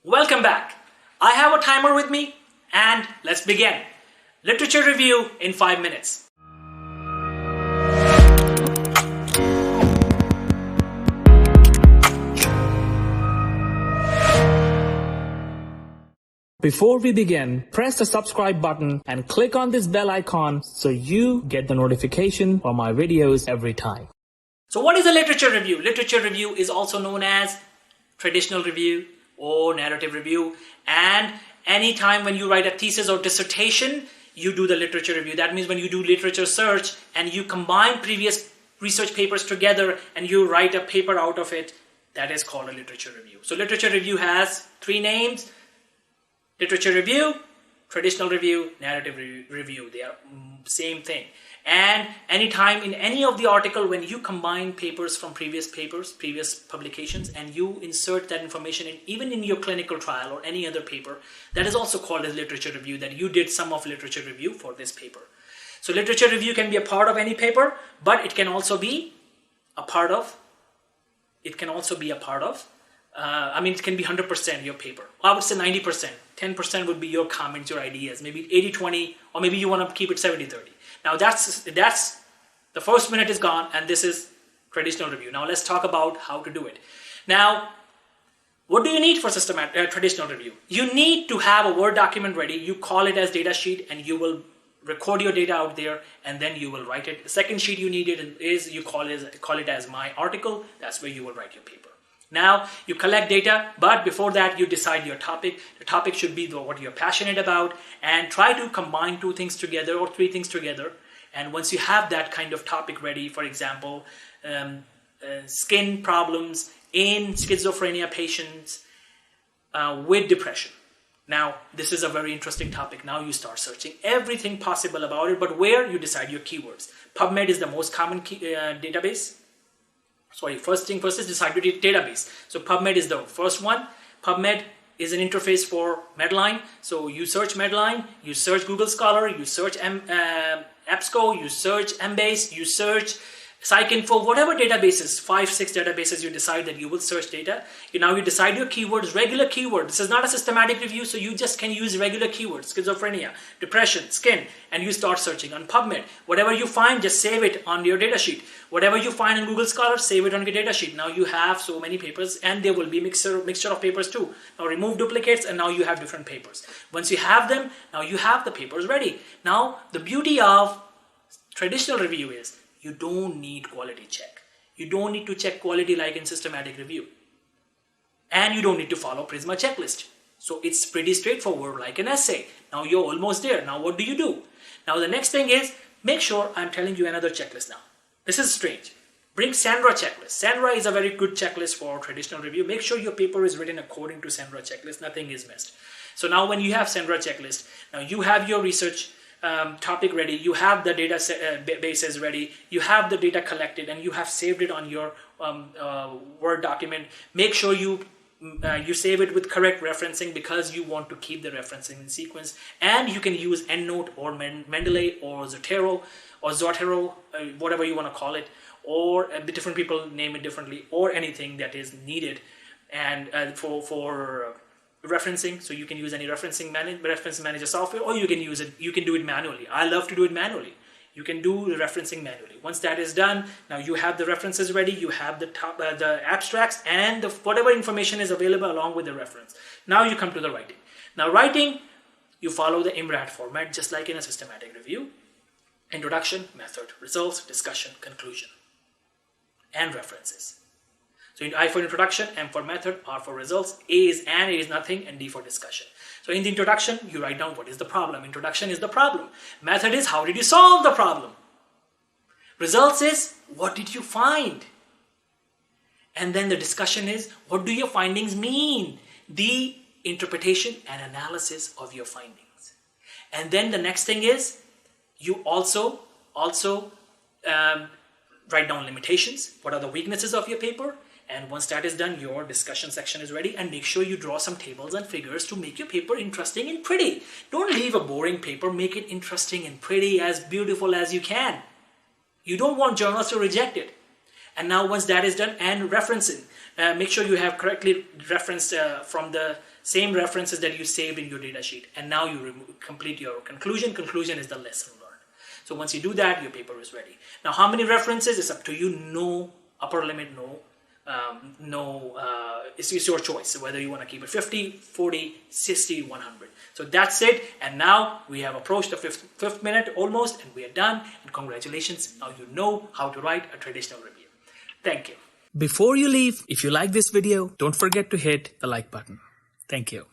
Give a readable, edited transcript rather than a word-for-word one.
Welcome back. I have a timer with me and let's begin. Literature review in 5 minutes. Before we begin, press the subscribe button and click on this bell icon so you get the notification for my videos every time. So what is a literature review? Literature review is also known as traditional review or narrative review, and anytime when you write a thesis or dissertation, you do the literature review. That means when you do literature search and you combine previous research papers together and you write a paper out of it, that is called a literature review. So literature review has 3 names: literature review, traditional review, narrative review. They are same thing. And anytime in any of the article, when you combine papers from previous publications, and you insert that information even in your clinical trial or any other paper, that is also called as literature review, that you did some of literature review for this paper. So literature review can be a part of any paper, but it can also be a part of, it can be 100% your paper. I would say 90%. 10% would be your comments, your ideas, maybe 80-20, or maybe you want to keep it 70-30. Now that's the first minute is gone, and this is traditional review. Now let's talk about how to do it. Now, what do you need for traditional review? You need to have a Word document ready. You call it as data sheet, and you will record your data out there, and then you will write it. The second sheet you need is you call it as my article. That's where you will write your paper. Now, you collect data, but before that, you decide your topic. The topic should be what you're passionate about, and try to combine 2 things together or 3 things together. And once you have that kind of topic ready, for example, skin problems in schizophrenia patients with depression. Now, this is a very interesting topic. Now you start searching everything possible about it, but where you decide your keywords. PubMed is the most common database. First thing first is decide your database. So PubMed is the first one. PubMed is an interface for Medline. So you search Medline, you search Google Scholar, you search EBSCO, you search Embase, you search PsycInfo, whatever databases, 5-6 databases you decide that you will search data. Now you decide your keywords, regular keywords. This is not a systematic review, so you just can use regular keywords: schizophrenia, depression, skin, and you start searching on PubMed. Whatever you find, just save it on your data sheet. Whatever you find in Google Scholar, save it on your data sheet. Now you have so many papers, and there will be mixture of papers too. Now remove duplicates, and now you have different papers. Once you have them, now you have the papers ready. Now the beauty of traditional review is you don't need quality check. You don't need to check quality like in systematic review. And you don't need to follow Prisma checklist. So it's pretty straightforward like an essay. Now you're almost there. Now what do you do? Now the next thing is, make sure I'm telling you another checklist now. This is strange. Bring Sandra checklist. Sandra is a very good checklist for traditional review. Make sure your paper is written according to Sandra checklist. Nothing is missed. So now when you have Sandra checklist, now you have your research topic ready, you have the data bases ready, you have the data collected, and you have saved it on your Word document. Make sure you save it with correct referencing, because you want to keep the referencing in sequence. And you can use EndNote or Mendeley or Zotero, whatever you want to call it, or the different people name it differently, or anything that is needed and for referencing. So you can use any reference manager software, or you can do it manually. I love to do it manually. You can do the referencing manually. Once that is done, now you have the references ready, you have the abstracts and whatever information is available along with the reference. Now you come to the writing. Now writing, you follow the IMRAD format just like in a systematic review: introduction, method, results, discussion, conclusion, and references. So I for introduction, M for method, R for results, A is nothing, and D for discussion. So in the introduction, you write down what is the problem. Introduction is the problem. Method is how did you solve the problem. Results is what did you find. And then the discussion is what do your findings mean. The interpretation and analysis of your findings. And then the next thing is you also write down limitations. What are the weaknesses of your paper? And once that is done, your discussion section is ready, and make sure you draw some tables and figures to make your paper interesting and pretty. Don't leave a boring paper, make it interesting and pretty, as beautiful as you can. You don't want journals to reject it. And now once that is done, and referencing, make sure you have correctly referenced from the same references that you saved in your data sheet. And now you complete your conclusion. Conclusion is the lesson learned. So once you do that, your paper is ready. Now, how many references is up to you. No upper limit, it's your choice. So whether you want to keep it 50, 40, 60, 100. So that's it. And now we have approached the fifth minute almost, and we are done. And congratulations. Now you know how to write a traditional review. Thank you. Before you leave, if you like this video, don't forget to hit the like button. Thank you.